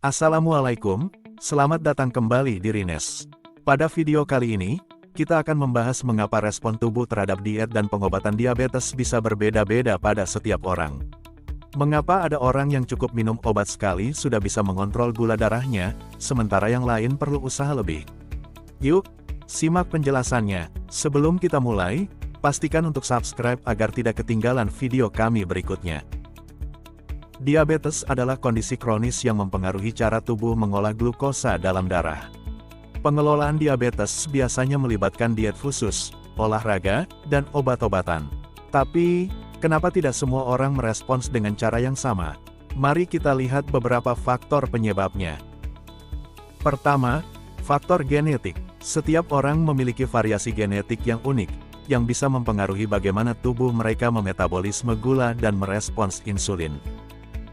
Assalamualaikum, selamat datang kembali di Rines. Pada video kali ini, kita akan membahas mengapa respon tubuh terhadap diet dan pengobatan diabetes bisa berbeda-beda pada setiap orang. Mengapa ada orang yang cukup minum obat sekali sudah bisa mengontrol gula darahnya, sementara yang lain perlu usaha lebih? Yuk, simak penjelasannya. Sebelum kita mulai, pastikan untuk subscribe agar tidak ketinggalan video kami berikutnya. Diabetes adalah kondisi kronis yang mempengaruhi cara tubuh mengolah glukosa dalam darah. Pengelolaan diabetes biasanya melibatkan diet khusus, olahraga, dan obat-obatan. Tapi, kenapa tidak semua orang merespons dengan cara yang sama? Mari kita lihat beberapa faktor penyebabnya. Pertama, faktor genetik. Setiap orang memiliki variasi genetik yang unik, yang bisa mempengaruhi bagaimana tubuh mereka memetabolisme gula dan merespons insulin.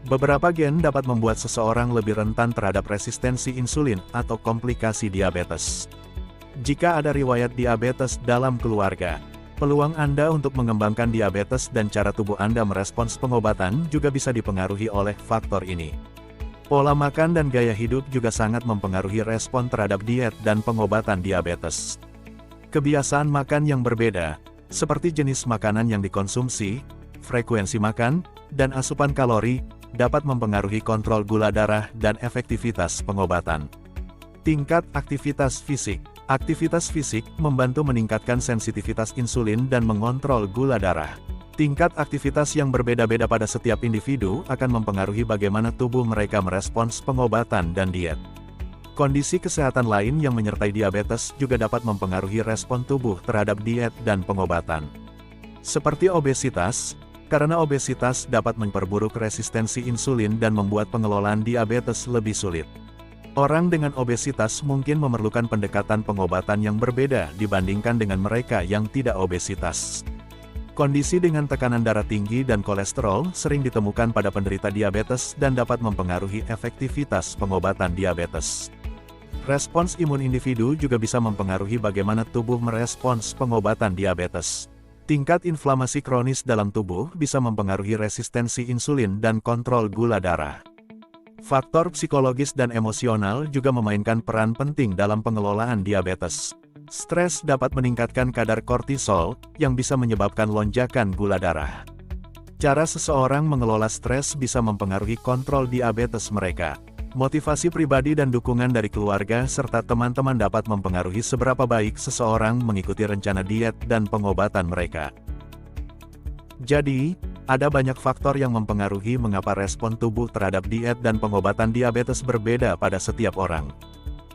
Beberapa gen dapat membuat seseorang lebih rentan terhadap resistensi insulin atau komplikasi diabetes. Jika ada riwayat diabetes dalam keluarga, peluang Anda untuk mengembangkan diabetes dan cara tubuh Anda merespons pengobatan juga bisa dipengaruhi oleh faktor ini. Pola makan dan gaya hidup juga sangat mempengaruhi respon terhadap diet dan pengobatan diabetes. Kebiasaan makan yang berbeda, seperti jenis makanan yang dikonsumsi, frekuensi makan, dan asupan kalori, dapat mempengaruhi kontrol gula darah dan efektivitas pengobatan. Tingkat aktivitas fisik. Aktivitas fisik membantu meningkatkan sensitivitas insulin dan mengontrol gula darah. Tingkat aktivitas yang berbeda-beda pada setiap individu akan mempengaruhi bagaimana tubuh mereka merespons pengobatan dan diet. Kondisi kesehatan lain yang menyertai diabetes juga dapat mempengaruhi respon tubuh terhadap diet dan pengobatan. Seperti obesitas, karena obesitas dapat memperburuk resistensi insulin dan membuat pengelolaan diabetes lebih sulit. Orang dengan obesitas mungkin memerlukan pendekatan pengobatan yang berbeda dibandingkan dengan mereka yang tidak obesitas. Kondisi dengan tekanan darah tinggi dan kolesterol sering ditemukan pada penderita diabetes dan dapat mempengaruhi efektivitas pengobatan diabetes. Respons imun individu juga bisa mempengaruhi bagaimana tubuh merespons pengobatan diabetes. Tingkat inflamasi kronis dalam tubuh bisa mempengaruhi resistensi insulin dan kontrol gula darah. Faktor psikologis dan emosional juga memainkan peran penting dalam pengelolaan diabetes. Stres dapat meningkatkan kadar kortisol, yang bisa menyebabkan lonjakan gula darah. Cara seseorang mengelola stres bisa mempengaruhi kontrol diabetes mereka. Motivasi pribadi dan dukungan dari keluarga serta teman-teman dapat mempengaruhi seberapa baik seseorang mengikuti rencana diet dan pengobatan mereka. Jadi, ada banyak faktor yang mempengaruhi mengapa respon tubuh terhadap diet dan pengobatan diabetes berbeda pada setiap orang.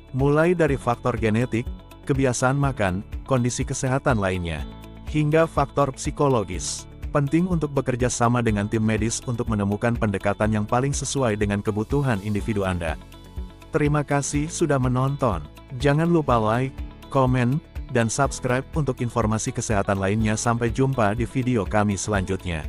Mulai dari faktor genetik, kebiasaan makan, kondisi kesehatan lainnya, hingga faktor psikologis. Penting untuk bekerja sama dengan tim medis untuk menemukan pendekatan yang paling sesuai dengan kebutuhan individu Anda. Terima kasih sudah menonton. Jangan lupa like, komen, dan subscribe untuk informasi kesehatan lainnya. Sampai jumpa di video kami selanjutnya.